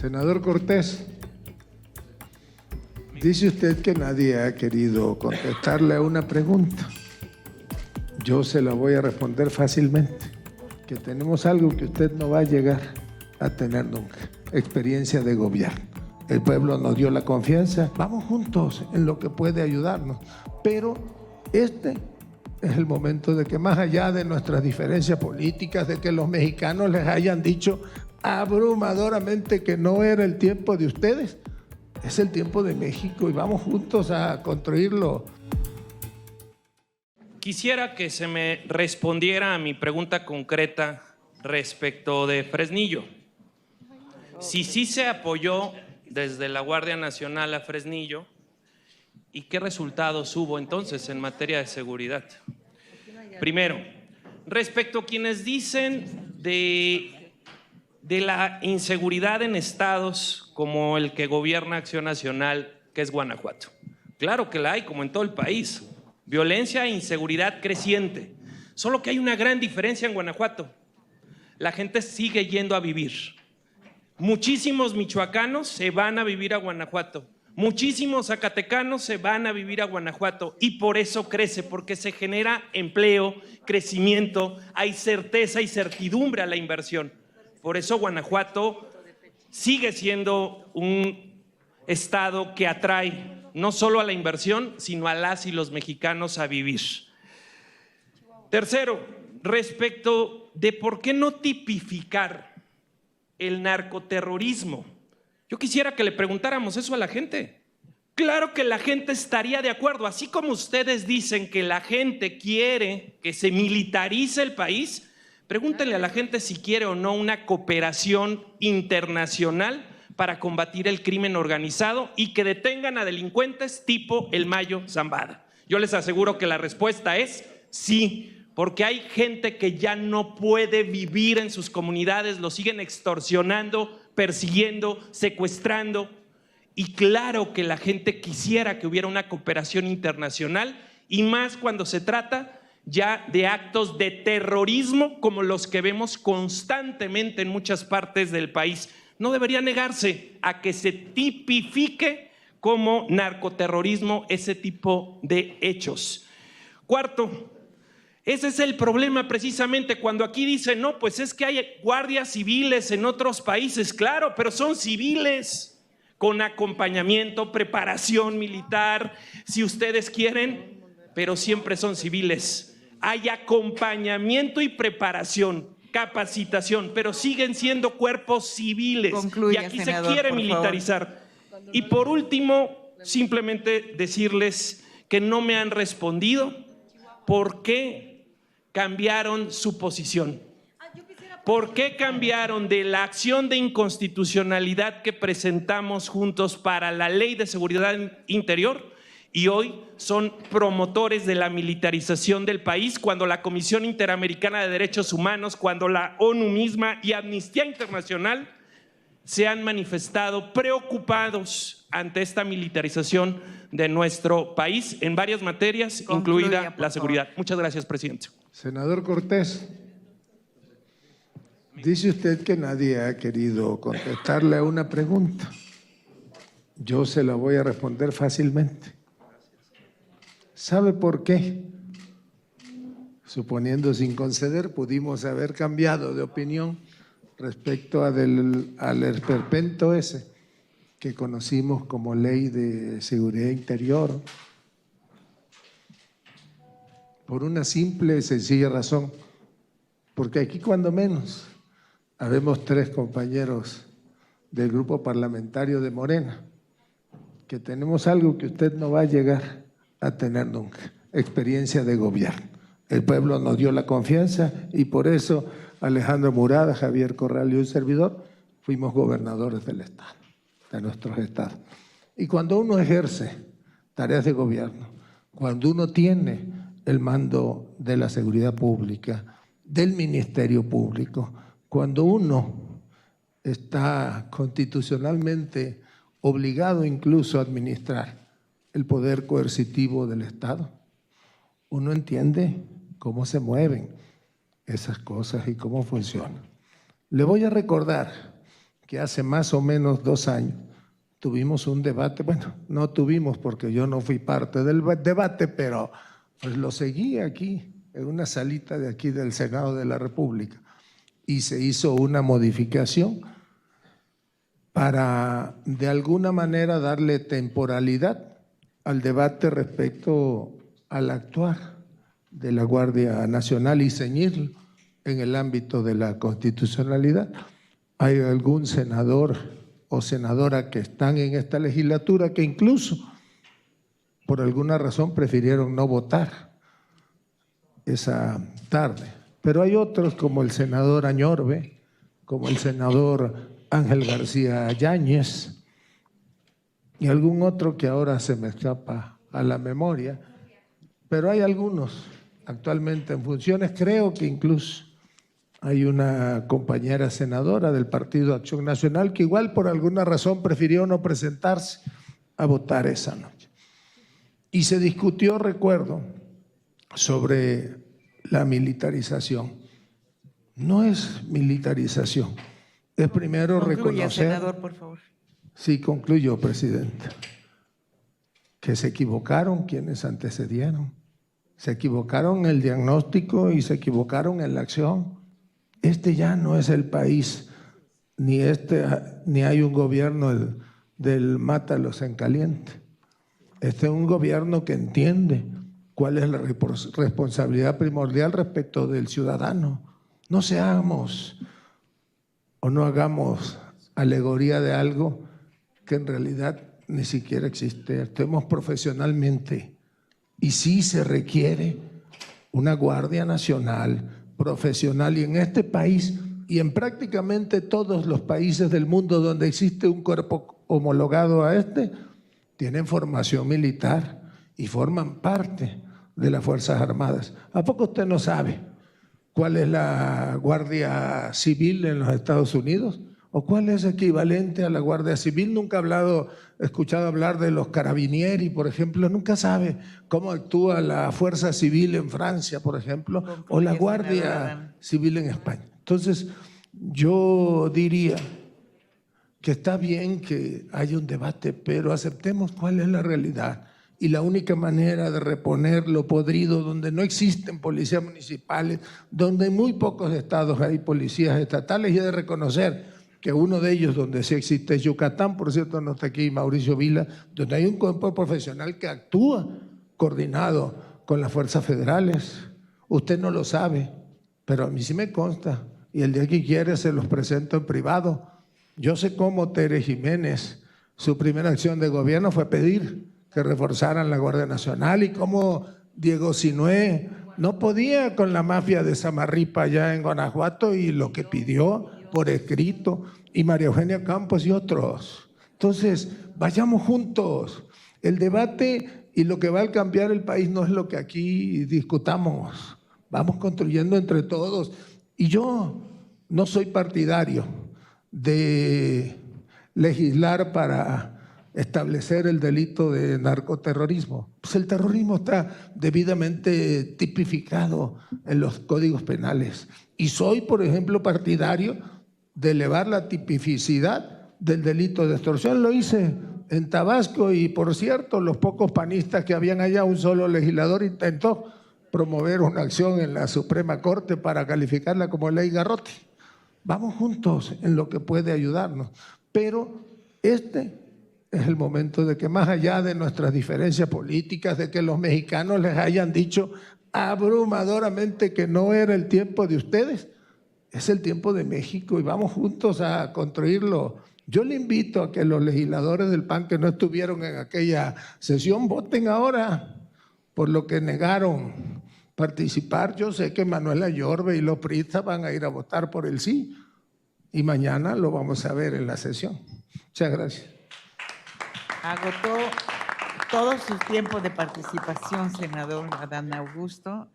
Senador Cortés, dice usted que nadie ha querido contestarle a una pregunta. Yo se la voy a responder fácilmente, que tenemos algo que usted no va a llegar a tener nunca, experiencia de gobierno. El pueblo nos dio la confianza, vamos juntos en lo que puede ayudarnos, pero este es el momento de que más allá de nuestras diferencias políticas, de que los mexicanos les hayan dicho abrumadoramente que no era el tiempo de ustedes, es el tiempo de México y vamos juntos a construirlo. Quisiera que se me respondiera a mi pregunta concreta respecto de Fresnillo. Si sí se apoyó desde la Guardia Nacional a Fresnillo, ¿y qué resultados hubo entonces en materia de seguridad? Primero, respecto a quienes dicen de la inseguridad en estados como el que gobierna Acción Nacional, que es Guanajuato. Claro que la hay, como en todo el país. Violencia e inseguridad creciente. Solo que hay una gran diferencia en Guanajuato. La gente sigue yendo a vivir. Muchísimos michoacanos se van a vivir a Guanajuato. Muchísimos zacatecanos se van a vivir a Guanajuato y por eso crece, porque se genera empleo, crecimiento, hay certeza y certidumbre a la inversión. Por eso Guanajuato sigue siendo un estado que atrae no solo a la inversión, sino a las y los mexicanos a vivir. Tercero, respecto de por qué no tipificar el narcoterrorismo. Yo quisiera que le preguntáramos eso a la gente. Claro que la gente estaría de acuerdo, así como ustedes dicen que la gente quiere que se militarice el país. Pregúntenle a la gente si quiere o no una cooperación internacional para combatir el crimen organizado y que detengan a delincuentes tipo el Mayo Zambada. Yo les aseguro que la respuesta es sí, porque hay gente que ya no puede vivir en sus comunidades, lo siguen extorsionando, persiguiendo, secuestrando. Y claro que la gente quisiera que hubiera una cooperación internacional y más cuando se trata ya de actos de terrorismo como los que vemos constantemente en muchas partes del país. No debería negarse a que se tipifique como narcoterrorismo ese tipo de hechos. Cuarto, ese es el problema precisamente cuando aquí dicen, no, pues es que hay guardias civiles en otros países, claro, pero son civiles con acompañamiento, preparación militar, si ustedes quieren, pero siempre son civiles. Hay acompañamiento y preparación, capacitación, pero siguen siendo cuerpos civiles. Concluya, y aquí senador, se quiere por militarizar. Favor. Y por último, simplemente decirles que no me han respondido por qué cambiaron su posición. ¿Por qué cambiaron de la acción de inconstitucionalidad que presentamos juntos para la Ley de Seguridad Interior y hoy son promotores de la militarización del país cuando la Comisión Interamericana de Derechos Humanos, cuando la ONU misma y Amnistía Internacional se han manifestado preocupados ante esta militarización de nuestro país en varias materias, incluida la seguridad? Muchas gracias, presidente. Senador Cortés, dice usted que nadie ha querido contestarle a una pregunta. Yo se la voy a responder fácilmente. ¿Sabe por qué? Suponiendo sin conceder, pudimos haber cambiado de opinión respecto al esperpento ese que conocimos como Ley de Seguridad Interior. Por una simple y sencilla razón, porque aquí cuando menos habemos 3 compañeros del grupo parlamentario de Morena, que tenemos algo que usted no va a llegar a tener nunca, experiencia de gobierno. El pueblo nos dio la confianza y por eso Alejandro Murada, Javier Corral y un servidor fuimos gobernadores del estado, de nuestros estados. Y cuando uno ejerce tareas de gobierno, cuando uno tiene el mando de la seguridad pública, del Ministerio Público, cuando uno está constitucionalmente obligado incluso a administrar el poder coercitivo del Estado, uno entiende cómo se mueven esas cosas y cómo funcionan. Le voy a recordar que hace más o menos 2 años tuvimos un debate, bueno, no tuvimos porque yo no fui parte del debate, pero pues lo seguí aquí, en una salita de aquí del Senado de la República, y se hizo una modificación para de alguna manera darle temporalidad al debate respecto al actuar de la Guardia Nacional y ceñirlo en el ámbito de la constitucionalidad. Hay algún senador o senadora que están en esta legislatura que incluso por alguna razón prefirieron no votar esa tarde. Pero hay otros como el senador Añorbe, como el senador Ángel García Yáñez y algún otro que ahora se me escapa a la memoria, pero hay algunos actualmente en funciones, creo que incluso hay una compañera senadora del Partido Acción Nacional que igual por alguna razón prefirió no presentarse a votar esa noche. Y se discutió, recuerdo, sobre la militarización. No es militarización, es primero Concluya, reconocer… senador, por favor. Sí, concluyo, presidente. Que se equivocaron quienes antecedieron. Se equivocaron en el diagnóstico y se equivocaron en la acción. Este ya no es el país, ni hay un gobierno del mátalos en caliente. Este es un gobierno que entiende cuál es la responsabilidad primordial respecto del ciudadano. No seamos o no hagamos alegoría de algo que en realidad ni siquiera existe. Actuemos profesionalmente y sí se requiere una Guardia Nacional profesional, y en este país y en prácticamente todos los países del mundo donde existe un cuerpo homologado a este, tienen formación militar y forman parte de las Fuerzas Armadas. ¿A poco usted no sabe cuál es la Guardia Civil en los Estados Unidos? ¿O cuál es equivalente a la Guardia Civil? Nunca he escuchado hablar de los carabinieri, por ejemplo. Nunca sabe cómo actúa la Fuerza Civil en Francia, por ejemplo, o la Guardia Civil en España. Entonces, yo diría que está bien que haya un debate, pero aceptemos cuál es la realidad. Y la única manera de reponer lo podrido, donde no existen policías municipales, donde en muy pocos estados hay policías estatales, y de reconocer que uno de ellos donde sí existe es Yucatán, por cierto no está aquí Mauricio Vila, donde hay un cuerpo profesional que actúa coordinado con las fuerzas federales. Usted no lo sabe, pero a mí sí me consta, y el día que quiere se los presento en privado. Yo sé cómo Tere Jiménez, su primera acción de gobierno fue pedir que reforzaran la Guardia Nacional, y cómo Diego Sinué no podía con la mafia de Samarripa allá en Guanajuato, y lo que pidió por escrito, y María Eugenia Campos y otros. Entonces, vayamos juntos. El debate y lo que va a cambiar el país no es lo que aquí discutamos. Vamos construyendo entre todos. Y yo no soy partidario de legislar para establecer el delito de narcoterrorismo. Pues el terrorismo está debidamente tipificado en los códigos penales. Y soy, por ejemplo, partidario de elevar la tipificidad del delito de extorsión. Lo hice en Tabasco y, por cierto, los pocos panistas que habían allá, un solo legislador intentó promover una acción en la Suprema Corte para calificarla como ley garrote. Vamos juntos en lo que puede ayudarnos, pero este es el momento de que, más allá de nuestras diferencias políticas, de que los mexicanos les hayan dicho abrumadoramente que no era el tiempo de ustedes, es el tiempo de México y vamos juntos a construirlo. Yo le invito a que los legisladores del PAN que no estuvieron en aquella sesión voten ahora por lo que negaron participar. Yo sé que Manuel Añorbe y los priistas van a ir a votar por el sí, y mañana lo vamos a ver en la sesión. Muchas gracias. Agotó todo su tiempo de participación, senador Adán Augusto.